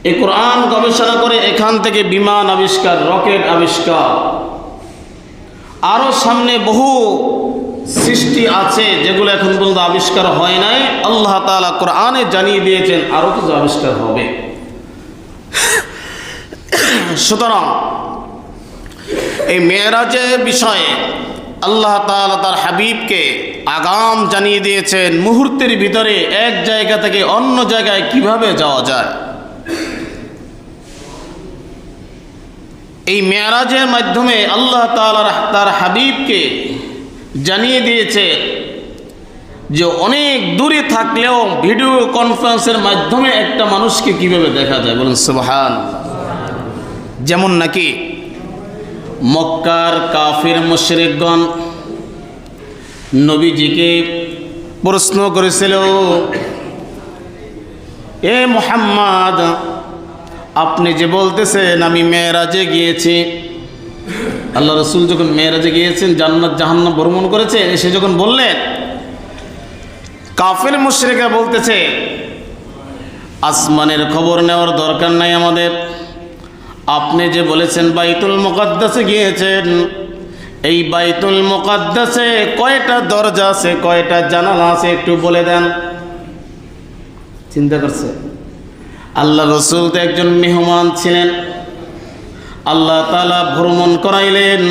এই কোরআন গবেষণা করে এখান থেকে বিমান আবিষ্কার, রকেট আবিষ্কার, আরও সামনে বহু সৃষ্টি আছে যেগুলো এখন পর্যন্ত আবিষ্কার হয় নাই। আল্লাহ তাআলা কোরআনে জানিয়ে দিয়েছেন আরও কিছু আবিষ্কার হবে। সুতরাং এই মেরাজের বিষয়ে আল্লাহ তাআলা তার হাবিবকে আগাম জানিয়ে দিয়েছেন মুহূর্তের ভিতরে এক জায়গা থেকে অন্য জায়গায় কিভাবে যাওয়া যায়। এই মেরাজের মাধ্যমে আল্লাহ তাআলা তার হাবিবকে জানিয়ে দিয়েছে যে অনেক দূরে থাকলেও ভিডিও কনফারেন্সের মাধ্যমে একটা মানুষকে কিভাবে দেখা যায়, বলুন সুবহানাল্লাহ। যেমন নাকি মক্কার কাফির মুশরিকগণ নবীজিকে প্রশ্ন করেছিল, এ মুহাম্মদ, আপনি যে বলতেছেন আমি মেরাজে গিয়েছি, আল্লাহ রসুল যখন মেরাজে গিয়েছেন, জান্নাত জাহান্নাম ভ্রমণ করেছে, এসে যখন বললেন, কাফির মুশরিকরা বলতেছে আসমানের খবর নেওয়ার দরকার নাই আমাদের, আপনি যে বলেছেন বাইতুল মুকাদ্দাসে গিয়েছেন, এই বাইতুল মুকাদ্দাসে কয়টা দরজা আছে, কয়টা জানালা আছে একটু বলে দেন। চিন্তা করছে, আল্লাহ রসুল তো একজন মেহমান ছিলেন, আল্লাহ তাআলা ভ্রমণ করাইলেন,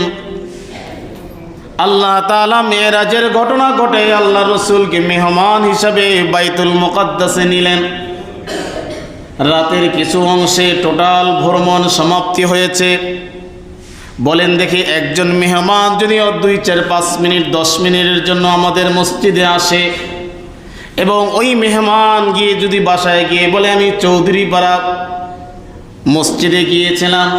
আল্লাহ তাআলা মেরাজের ঘটনা ঘটে আল্লাহ রসুলকে মেহমান হিসাবে বাইতুল মুকাদ্দাসে নিলেন। রাতের কিছু অংশে টোটাল ভ্রমণ সমাপ্তি হয়েছে। বলেন দেখি, একজন মেহমান যদি 2, 4, 5 মিনিট 10 মিনিটের জন্য আমাদের মসজিদে আসে এবং ওই মেহমান গিয়ে যদি বাসায় গিয়ে বলে আমি চৌধুরীপাড়া মসজিদে গিয়েছিলাম,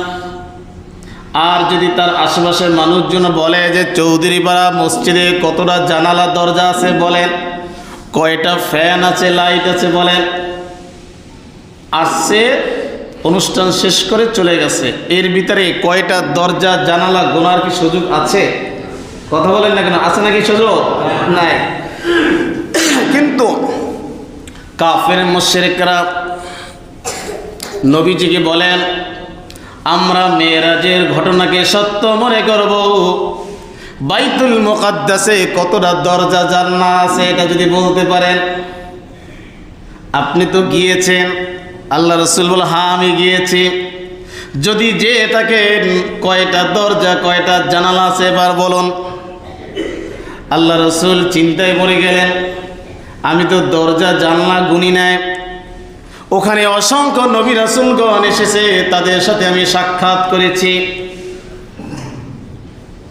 আর যদি তার আশেপাশের মানুষজন বলে যে চৌধুরীপাড়া মসজিদে কতটা জানালা দরজা আছে বলেন, কয়টা ফ্যান আছে, লাইট আছে বলেন, আসছে অনুষ্ঠান শেষ করে চলে গেছে, এর ভিতরে কয়টা দরজা জানালা গোনার কি সুযোগ আছে? কথা বলেন না কেন, আছে নাকি সুযোগ? নাই। কিন্তু কাফের মুশরিকরা নবীজিকে বলেন, আমরা মেরাজের ঘটনাকে সত্য মনে করব, বাইতুল মুকাদ্দাসে কতটা দরজা জানালা আছে এটা যদি বলতে পারেন। আপনি তো গিয়েছেন। আল্লাহ রসুল বলে, হ্যাঁ আমি গিয়েছি। যদি যে তাকে কয়টা দরজা কয়টা জানালা আছে এবার বলুন। আল্লাহ রসুল চিন্তায় পড়ে গেলেন, আমি তো দরজা জানলা গুনি নাই, ওখানে অসংখ্য নবী রাসূলগণ এসেছে, তাদের সাথে আমি সাক্ষাৎ করেছি,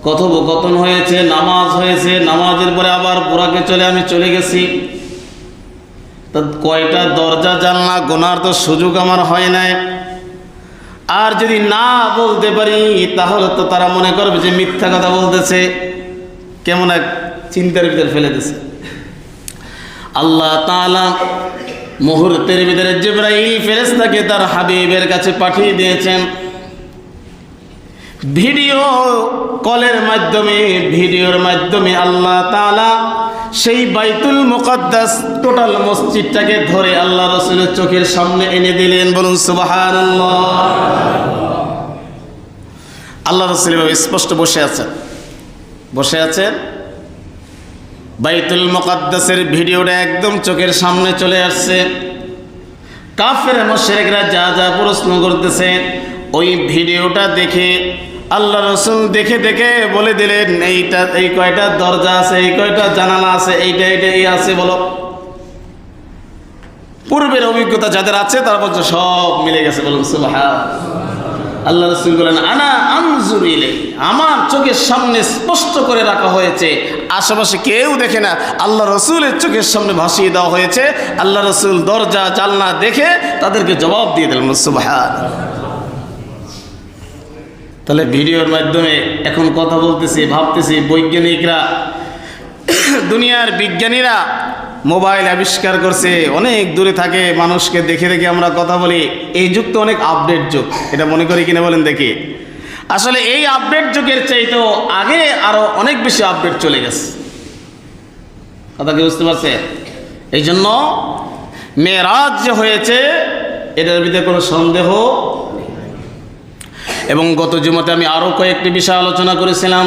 কথোপকথন হয়েছে, নামাজ হয়েছে, নামাজের পরে আবার বুরাকে আমি চলে গেছি, তা কয়টা দরজা জানলা গোনার তো সুযোগ আমার হয় নাই। আর যদি না বলতে পারি তাহলে তো তারা মনে করবে যে মিথ্যা কথা বলতেছে, কেমন এক চিন্তার ভিতরে ফেলে দিয়েছে। আল্লাহ তাআলা মুহূর্তের ভিতরে জিবরাইল ফেরেশতাকে তার হাবিবের কাছে পাঠিয়ে দিয়েছেন। ভিডিও কলের মাধ্যমে, ভিডিওর মাধ্যমে আল্লাহ তাআলা সেই বাইতুল মুকাদ্দাস টোটাল মসজিদটাকে ধরে আল্লাহ রাসূলের চোখের সামনে এনে দিলেন। বলুন সুবহানাল্লাহ। আল্লাহ রাসূল স্পষ্ট বসে আছেন, বাইতুল মুকাদ্দাসের ভিডিওটা একদম চোখের সামনে চলে আসছে। কাফের মুশরিকরা যা যা প্রশ্ন করতেছে ওই ভিডিওটা দেখে আল্লাহ রসুল দেখে দেখে বলে দিলেন, এইটা এই কয়টা দরজা আছে, এই কয়টা জানালা আছে, এইটা এই আছে বলো। পূর্বের অভিজ্ঞতা যাদের আছে তারা বলছে সব মিলে গেছে। বলুন সুবহানাল্লাহ। আল্লাহ রসুল বলেন, আনা আনজুর ইলাইহি, আমার চোখের সামনে স্পষ্ট করে রাখা হয়েছে, আশেপাশে কেউ দেখে না, আল্লাহ রসুলের চোখের সামনে ভাসিয়ে দেওয়া হয়েছে। আল্লাহ রসুল দরজা জানলা দেখে তাদেরকে জবাব দিয়ে দিলেন। সুবহানাল্লাহ। তাহলে ভিডিওর মাধ্যমে এখন কথা বলতেছি, ভাবতেছি বৈজ্ঞানিকরা, দুনিয়ার বিজ্ঞানীরা মোবাইল আবিষ্কার করছে, অনেক দূরে থাকে মানুষকে দেখে দেখে আমরা কথা বলি। এই যুগ তো অনেক আপডেট যুগ, এটা মনে করি কিনা বলেন দেখি। আসলে এই আপডেট যুগের চাইতেও আগে আরো অনেক বেশি আপডেট চলে গেছে। কথা কি বুঝতে পারছে? এই জন্য মেরাজ যে হয়েছে এটার ভিতরে কোনো সন্দেহ এবং গত জুমাতে আমি আরও কয়েকটি বিষয় আলোচনা করেছিলাম।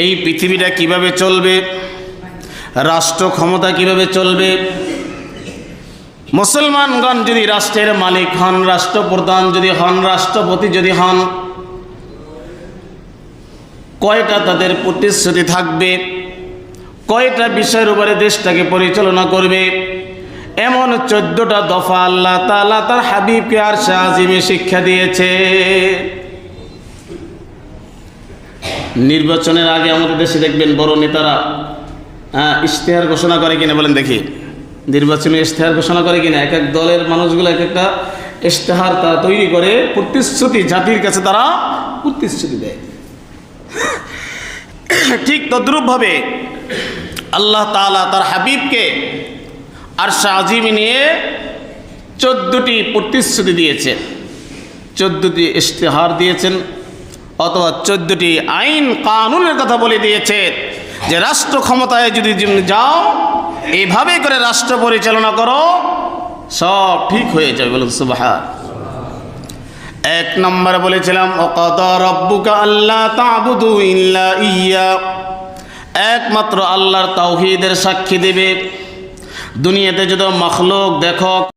এই পৃথিবীটা কিভাবে চলবে, রাষ্ট্র ক্ষমতা কিভাবে চলবে, মুসলমানগণ যদি রাষ্ট্রের মালিক হন, রাষ্ট্রপ্রধান যদি হন, রাষ্ট্রপতি যদি হন, কয়টা তাদের প্রতিশ্রুতি থাকবে, কয়টা বিষয়ের উপরে দেশটাকে পরিচালনা করবে, এমন 14টা দফা আল্লাহ তাআলা তার হাবিবকে আরশে আজিমে শিক্ষা দিয়েছে। নির্বাচনের আগে আমাদের দেশে দেখবেন বড় নেতারা ইশতেহার ঘোষণা করে কিনা বলেন দেখি, নির্বাচনী ইশতেহার ঘোষণা করে কিনা? এক এক দলের মানুষগুলো এক একটা ইশতেহার তারা তৈরি করে, প্রতিশ্রুতি জাতির কাছে তারা প্রতিশ্রুতি দেয়। ঠিক তদ্রূপভাবে আল্লাহ তাআলা তার হাবিবকে আরশে আজিমে নিয়ে 14টি প্রতিশ্রুতি দিয়েছেন, 14টি ইশতেহার দিয়েছেন, অথবা 14টি আইন কানুনের কথা বলে দিয়েছেন যে রাষ্ট্র ক্ষমতায় যদি যাও, এইভাবে করে রাষ্ট্র পরিচালনা করো, সব ঠিক হয়ে যাবে। বলুন সুবহান। 1 নম্বরে বলেছিলাম ওয়াকাদা রাব্বুকা আল্লা তা'বুদু ইল্লা ইয়্যা, একমাত্র আল্লাহর তাওহীদের সাক্ষী দেবে। দুনিয়াতে যত মাখলুক দেখো